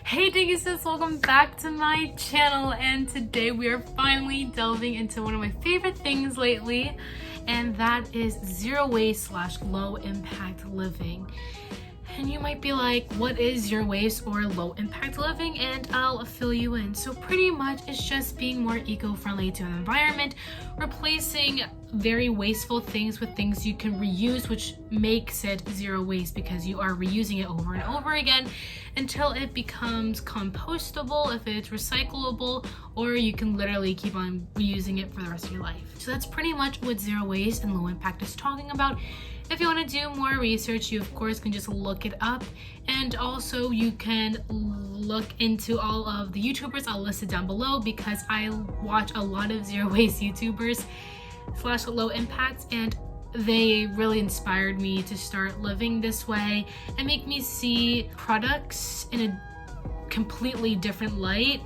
Hey Dinguses, welcome back to my channel, and today we are finally delving into one of my favorite things lately, and that is zero waste / low impact living. And you might be like, what is zero waste or low impact living? And I'll fill you in. So pretty much it's just being more eco-friendly to the environment, replacing very wasteful things with things you can reuse, which makes it zero waste because you are reusing it over and over again until it becomes compostable, if it's recyclable, or you can literally keep on reusing it for the rest of your life. So that's pretty much what zero waste and low impact is talking about. If you want to do more research, you of course can just look it up, and also you can look into all of the YouTubers I'll list it down below, because I watch a lot of zero waste YouTubers / low impact, and they really inspired me to start living this way and make me see products in a completely different light.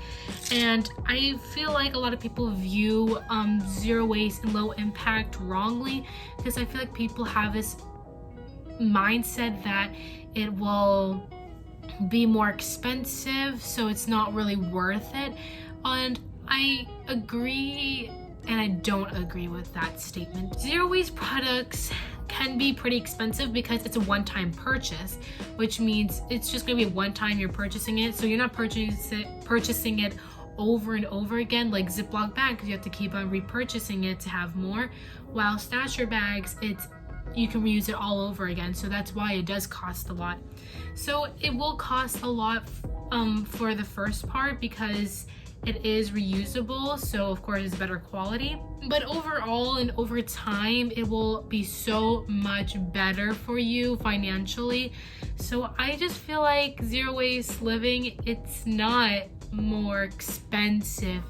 And I feel like a lot of people view zero waste and low impact wrongly, because I feel like people have this mindset that it will be more expensive, so it's not really worth it. And I agree and I don't agree with that statement. Zero waste products can be pretty expensive because it's a one-time purchase, which means it's just gonna be one time you're purchasing it, so you're not purchasing it over and over again. Like Ziploc bags, you have to keep on repurchasing it to have more, while stasher bags, you can reuse it all over again, so that's why it does cost a lot. So it will cost a lot for the first part because it is reusable, so of course it's better quality, but overall and over time it will be so much better for you financially. So I just feel like zero waste living, it's not more expensive.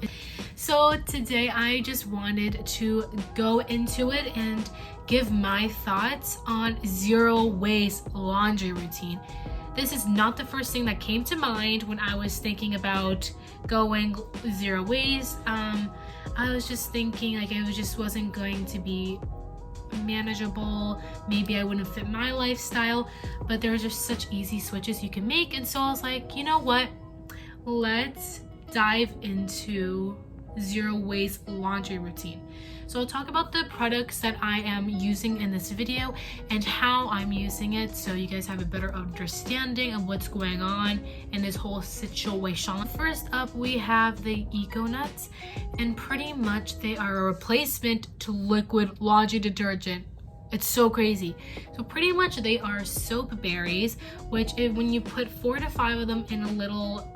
So today I just wanted to go into it and give my thoughts on zero waste laundry routine. This is not the first thing that came to mind when I was thinking about going zero waste. I was just thinking like it just wasn't going to be manageable. Maybe I wouldn't fit my lifestyle, but there's just such easy switches you can make. And so I was like, you know what? Let's dive into zero waste laundry routine. So I'll talk about the products that I am using in this video and how I'm using it, so you guys have a better understanding of what's going on in this whole situation. First up, we have the Eco Nuts, and pretty much they are a replacement to liquid laundry detergent. It's so crazy. So pretty much they are soap berries, which when you put 4 to 5 of them in a little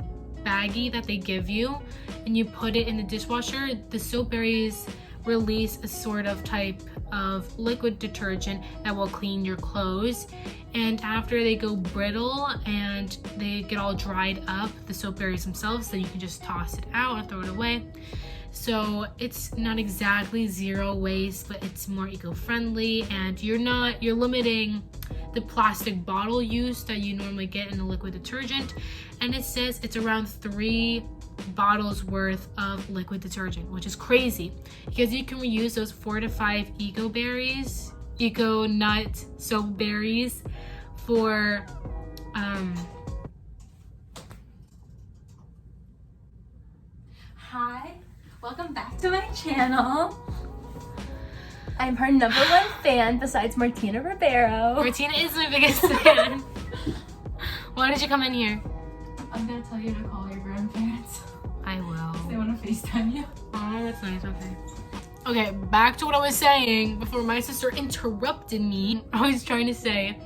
baggie that they give you and you put it in the dishwasher, the soap berries release a sort of type of liquid detergent that will clean your clothes. And after they go brittle and they get all dried up, the soap berries themselves, then you can just toss it out and throw it away. So it's not exactly zero waste, but it's more eco-friendly, and you're limiting the plastic bottle use that you normally get in a liquid detergent. And it says it's around 3 bottles worth of liquid detergent, which is crazy because you can reuse those 4 to 5 Eco Nut soap berries for Hi, welcome back to my channel. I'm her #1 fan besides Martina Ribeiro. Martina is my biggest fan. Why did you come in here? I'm gonna tell you to call your grandparents. I will. They want to FaceTime you. Oh, that's nice. Okay, back to what I was saying before my sister interrupted me. I was trying to say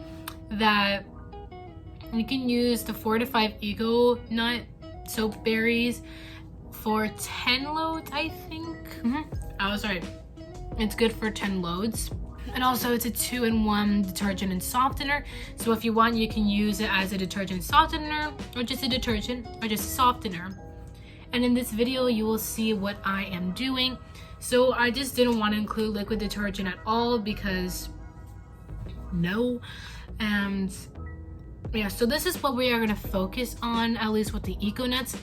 that you can use the 4 to 5 Eco Nut soap berries for 10 loads, I think. I was right. It's good for 10 loads. And also it's a 2-in-1 detergent and softener. So if you want, you can use it as a detergent softener, or just a detergent, or just a softener. And in this video, you will see what I am doing. So I just didn't want to include liquid detergent at all because no. And yeah, so this is what we are going to focus on, at least with the Eco Nuts.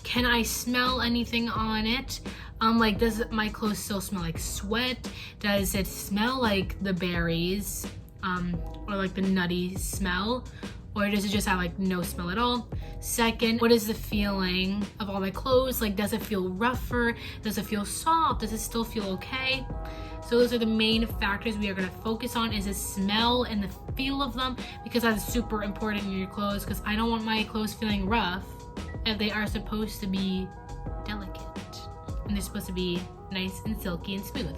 Can I smell anything on it? Like, does my clothes still smell like sweat? Does it smell like the berries, or like the nutty smell? or does it just have like no smell at all? Second, what is the feeling of all my clothes? Like, does it feel rougher? Does it feel soft? Does it still feel okay? So those are the main factors we are going to focus on, is the smell and the feel of them, because that's super important in your clothes, because I don't want my clothes feeling rough, and they are supposed to be delicate and they're supposed to be nice and silky and smooth.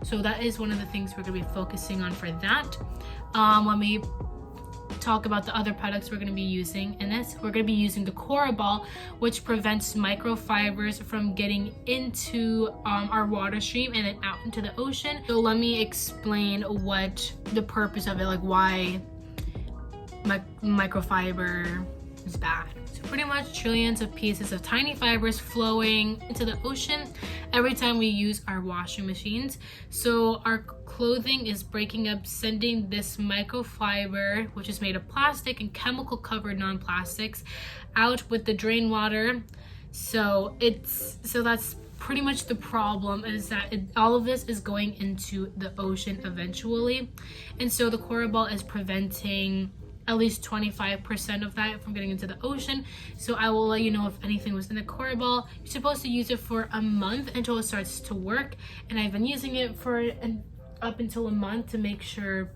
So that is one of the things we're going to be focusing on for that. Let me talk about the other products we're going to be using in this. We're going to be using the Cora ball, which prevents microfibers from getting into our water stream and then out into the ocean. So let me explain what the purpose of it, like why microfiber is bad. So pretty much trillions of pieces of tiny fibers flowing into the ocean every time we use our washing machines. So our clothing is breaking up, sending this microfiber, which is made of plastic and chemical covered non-plastics, out with the drain water. So that's pretty much the problem, is that all of this is going into the ocean eventually. And so the Cora ball is preventing at least 25% of that from getting into the ocean. So I will let you know if anything was in the Cora ball. You're supposed to use it for a month until it starts to work, and I've been using it for up until a month to make sure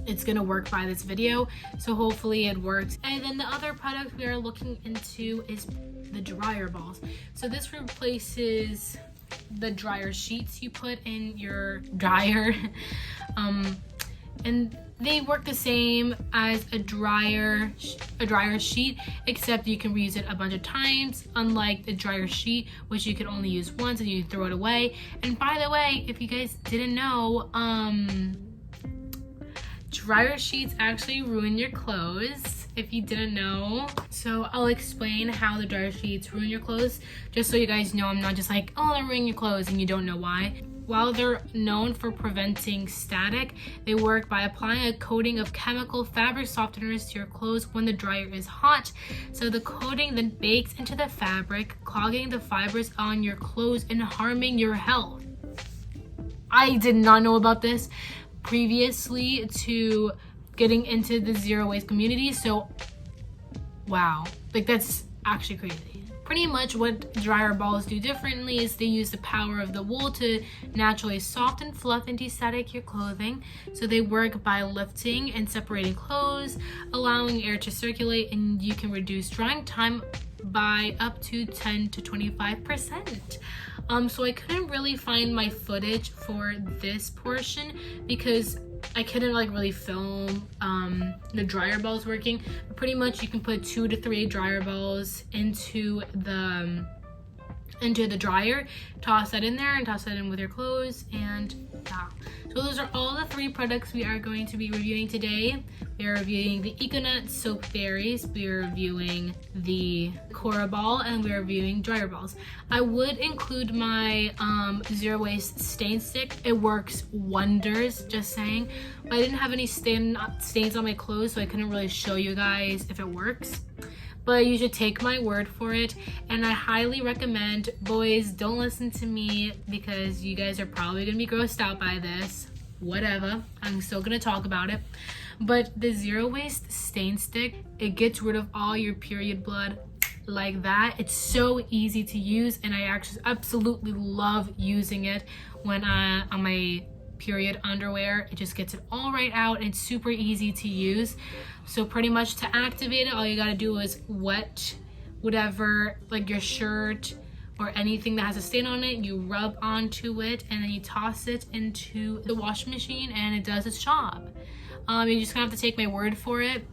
it's gonna work by this video. So hopefully it works. And then the other product we are looking into is the dryer balls. So this replaces the dryer sheets you put in your dryer, and they work the same as a dryer sheet, except you can reuse it a bunch of times, unlike the dryer sheet, which you can only use once and you throw it away. And by the way, if you guys didn't know, dryer sheets actually ruin your clothes, if you didn't know. So I'll explain how the dryer sheets ruin your clothes, just so you guys know I'm not just like, oh, they're ruining your clothes and you don't know why. While they're known for preventing static, they work by applying a coating of chemical fabric softeners to your clothes when the dryer is hot. So the coating then bakes into the fabric, clogging the fibers on your clothes and harming your health. I did not know about this previously to getting into the zero waste community, so wow, like that's actually crazy. Pretty much what dryer balls do differently is they use the power of the wool to naturally soften, fluff, and de-static your clothing. So they work by lifting and separating clothes, allowing air to circulate, and you can reduce drying time by up to 10 to 25%. So I couldn't really find my footage for this portion because I couldn't like really film the dryer balls working. But pretty much you can put 2 to 3 dryer balls into the dryer, toss that in there and toss that in with your clothes, and yeah. So those are all the 3 products we are going to be reviewing today. We are reviewing the Econut soap berries, we are reviewing the Cora ball, and we are reviewing dryer balls. I would include my zero waste stain stick. It works wonders, just saying. But I didn't have any stains on my clothes, so I couldn't really show you guys if it works. But you should take my word for it, and I highly recommend, boys, don't listen to me because you guys are probably gonna be grossed out by this. Whatever, I'm still gonna talk about it. But the zero waste stain stick, it gets rid of all your period blood like that. It's so easy to use, and I actually absolutely love using it when on my period underwear. It just gets it all right out. It's super easy to use. So pretty much to activate it, all you gotta do is wet whatever, like your shirt or anything that has a stain on it, you rub onto it and then you toss it into the washing machine and it does its job. You just gonna have to take my word for it.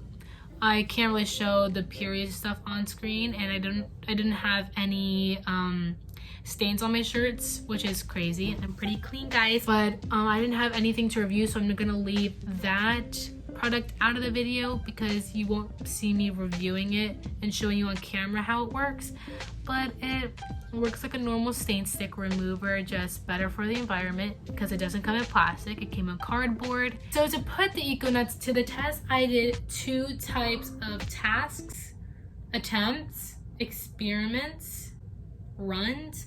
I can't really show the period stuff on screen, and I didn't have any stains on my shirts, which is crazy. I'm pretty clean, guys, but I didn't have anything to review, so I'm gonna leave that product out of the video because you won't see me reviewing it and showing you on camera how it works. But it works like a normal stain stick remover, just better for the environment because it doesn't come in plastic, it came in cardboard. So to put the Econuts to the test, I did 2 types of tasks: attempts, experiments, runs.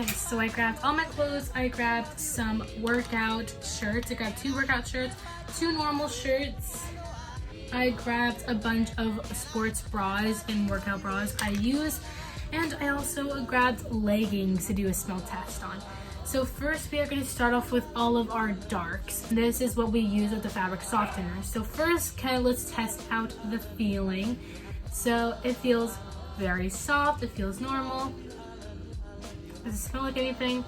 Okay, so I grabbed all my clothes. I grabbed some workout shirts. I grabbed 2 workout shirts, 2 normal shirts. I grabbed a bunch of sports bras and workout bras I use. And I also grabbed leggings to do a smell test on. So first we are going to start off with all of our darks. This is what we use with the fabric softener. So first, let's test out the feeling. So it feels very soft. It feels normal. Does it smell like anything?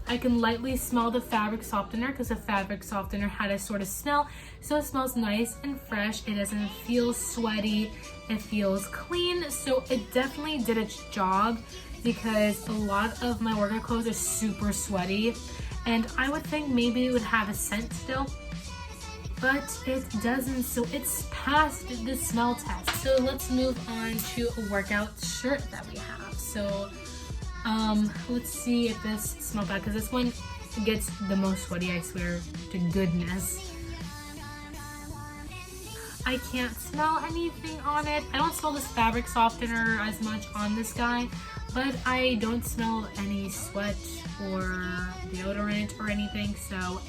I can lightly smell the fabric softener because the fabric softener had a sort of smell. So it smells nice and fresh. It doesn't feel sweaty. It feels clean. So it definitely did its job because a lot of my workout clothes are super sweaty. And I would think maybe it would have a scent still, but it doesn't. So it's passed the smell test. So let's move on to a workout shirt that we have. So let's see if this smells bad, because this one gets the most sweaty, I swear to goodness. I can't smell anything on it. I don't smell this fabric softener as much on this guy, but I don't smell any sweat or deodorant or anything, so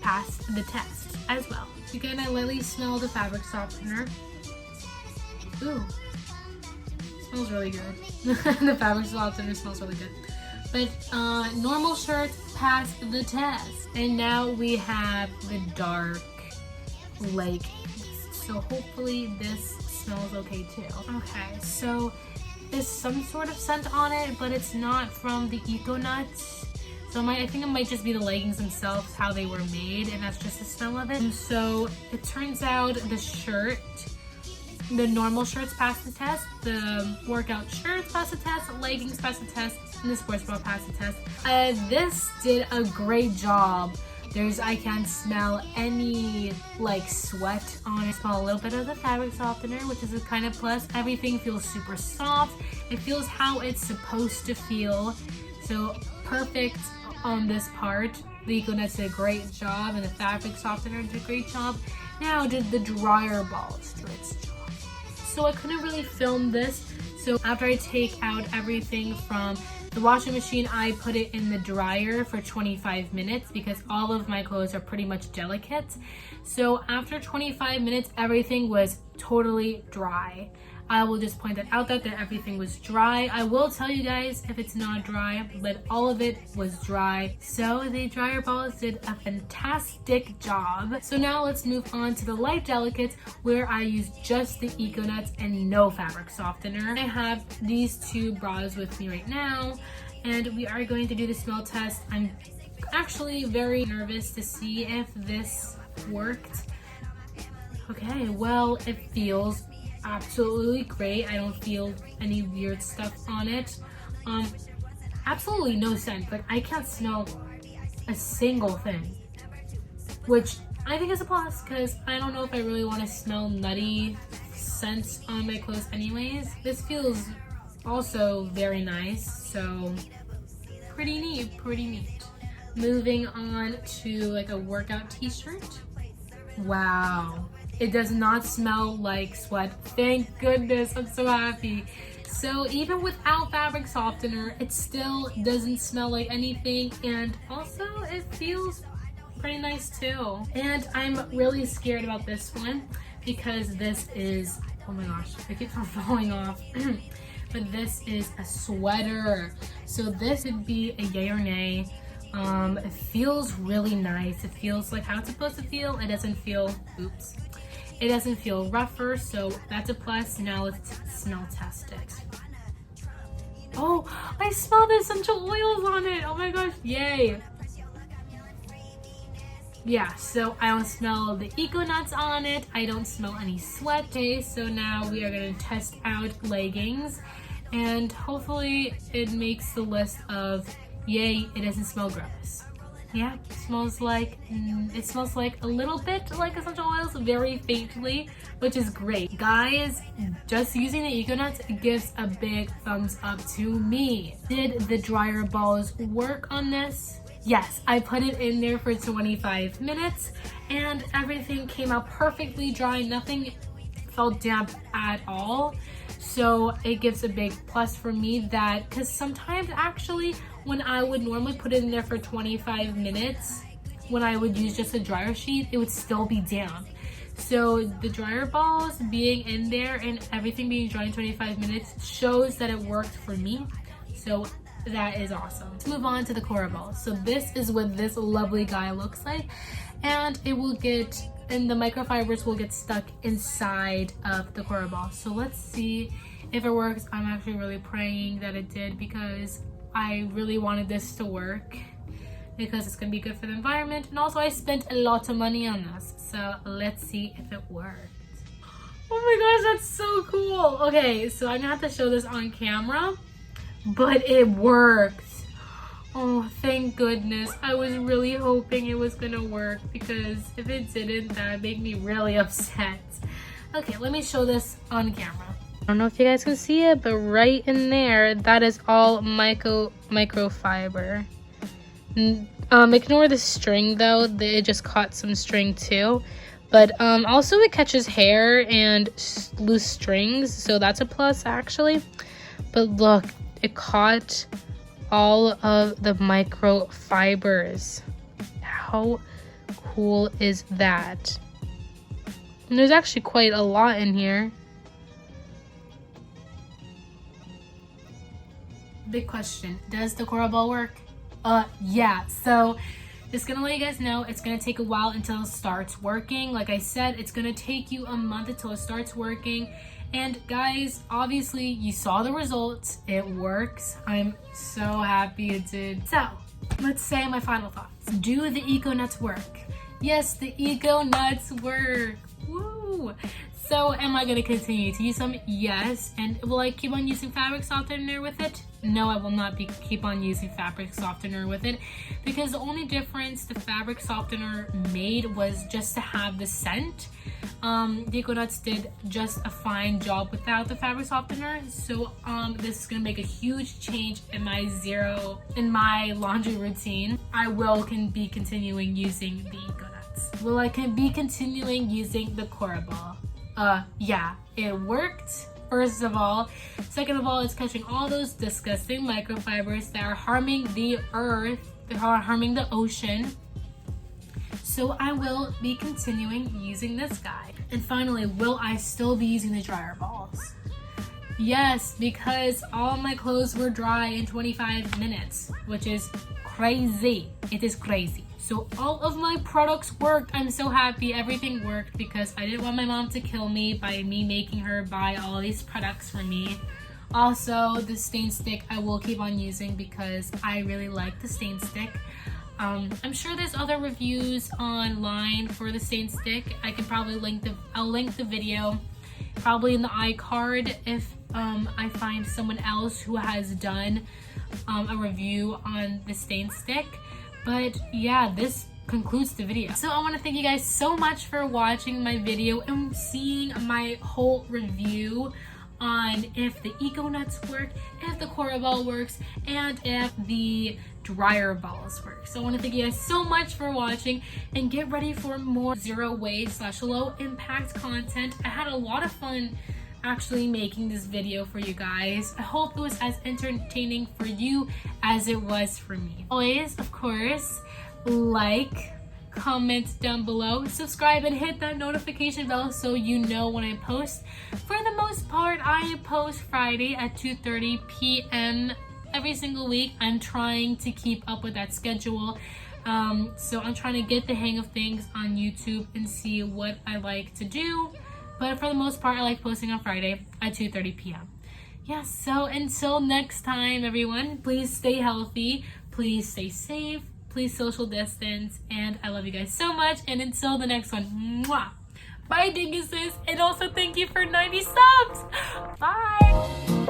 pass the test as well. Again, I lightly smell the fabric softener. Ooh, smells really good. The fabric softener smells really good. But normal shirt passed the test. And now we have the dark leggings. So hopefully this smells okay too. Okay, so there's some sort of scent on it, but it's not from the Eco Nuts. So I think it might just be the leggings themselves, how they were made, and that's just the smell of it. And so it turns out the shirt, the normal shirts passed the test, the workout shirts passed the test, leggings passed the test, and the sports bra passed the test. This did a great job. I can't smell any like sweat on it. I smell a little bit of the fabric softener, which is a kind of plus. Everything feels super soft. It feels how it's supposed to feel. So perfect on this part. The Eco Nuts did a great job, and the fabric softener did a great job. Now did the dryer balls do its job. So I couldn't really film this. So after I take out everything from the washing machine, I put it in the dryer for 25 minutes because all of my clothes are pretty much delicate. So after 25 minutes, everything was totally dry. I will just point that out that everything was dry. I will tell you guys if it's not dry, but all of it was dry. So the dryer balls did a fantastic job. So now let's move on to the light delicates, where I use just the Eco Nuts and no fabric softener. I have these 2 bras with me right now, and we are going to do the smell test. I'm actually very nervous to see if this worked. Okay, well, it feels absolutely great. I don't feel any weird stuff on it. Absolutely no scent. Like, I can't smell a single thing, which I think is a plus because I don't know if I really want to smell nutty scents on my clothes anyways. This feels also very nice, so pretty neat. Moving on to like a workout t-shirt. Wow. It does not smell like sweat. Thank goodness, I'm so happy. So even without fabric softener, it still doesn't smell like anything, and also it feels pretty nice too. And I'm really scared about this one because this is, oh my gosh, it keeps on falling off. But this is a sweater. So this would be a yay or nay. It feels really nice. It feels like how it's supposed to feel. It doesn't feel, oops. It doesn't feel rougher, so that's a plus. Now let's smell test it. Oh, I smell the essential oils on it. Oh my gosh, yay. Yeah, so I don't smell the eco nuts on it. I don't smell any sweat. Okay, so now we are gonna test out leggings, and hopefully it makes the list of yay, it doesn't smell gross. Yeah, it smells like a little bit like essential oils, very faintly, which is great. Guys, just using the eco nuts gives a big thumbs up to me. Did the dryer balls work on this? Yes, I put it in there for 25 minutes and everything came out perfectly dry. Nothing felt damp at all. So it gives a big plus for me that, because sometimes actually when I would normally put it in there for 25 minutes, when I would use just a dryer sheet, it would still be damp. So the dryer balls being in there and everything being dry in 25 minutes shows that it worked for me. So that is awesome. Let's move on to the Cora balls. So this is what this lovely guy looks like, and it will get, and the microfibers will get stuck inside of the Cora ball. So let's see if it works. I'm actually really praying that it did because I really wanted this to work because it's gonna be good for the environment, and also I spent a lot of money on this. So let's see if it worked. Oh my gosh, that's so cool. Okay, so I'm gonna have to show this on camera, but it worked. Oh, thank goodness. I was really hoping it was gonna work because if it didn't, that would make me really upset. Okay, let me show this on camera. I don't know if you guys can see it, but right in there, that is all microfiber. Ignore the string though, it just caught some string too. But also it catches hair and loose strings, so that's a plus actually. But look, it caught all of the microfibers. How cool is that? And there's actually quite a lot in here. Big question, does the Cora ball work? Yeah, so just gonna let you guys know it's gonna take a while until it starts working. Like I said, it's gonna take you a month until it starts working. And guys, obviously you saw the results, it works. I'm so happy it did. So let's say my final thoughts. Do the eco nuts work? Yes, the eco nuts work. Woo! So am I gonna continue to use them? Yes. And will I keep on using fabric softener with it? No, I will not keep on using fabric softener with it, because the only difference the fabric softener made was just to have the scent. The Eco Nuts did just a fine job without the fabric softener. So this is gonna make a huge change in my laundry routine. I will be continuing using the Eco Nuts. Will I be continuing using the Cora ball? Yeah, it worked. First of all. Second of all, it's catching all those disgusting microfibers that are harming the earth, that are harming the ocean. So I will be continuing using this guy. And finally, will I still be using the dryer balls? Yes, because all my clothes were dry in 25 minutes, which is crazy. It is crazy. So all of my products worked. I'm so happy everything worked because I didn't want my mom to kill me by me making her buy all these products for me. Also, the stain stick I will keep on using because I really like the stain stick. I'm sure there's other reviews online for the stain stick. I can probably I'll link the video probably in the iCard if I find someone else who has done a review on the stain stick. But yeah, this concludes the video. So I want to thank you guys so much for watching my video and seeing my whole review on if the Eco Nuts work, if the Cora ball works, and if the dryer balls work. So I want to thank you guys so much for watching and get ready for more zero waste / low impact content. I had a lot of fun actually making this video for you guys. I hope it was as entertaining for you as it was for me. Always, of course, like, comment down below, subscribe, and hit that notification bell so you know when I post. For the most part, I post Friday at 2:30 p.m. every single week. I'm trying to keep up with that schedule. So I'm trying to get the hang of things on YouTube and see what I like to do. But for the most part, I like posting on Friday at 2:30 p.m. Yeah, so until next time, everyone, please stay healthy, please stay safe, please social distance, and I love you guys so much. And until the next one, mwah! Bye, Dinguses, and also thank you for 90 subs. Bye.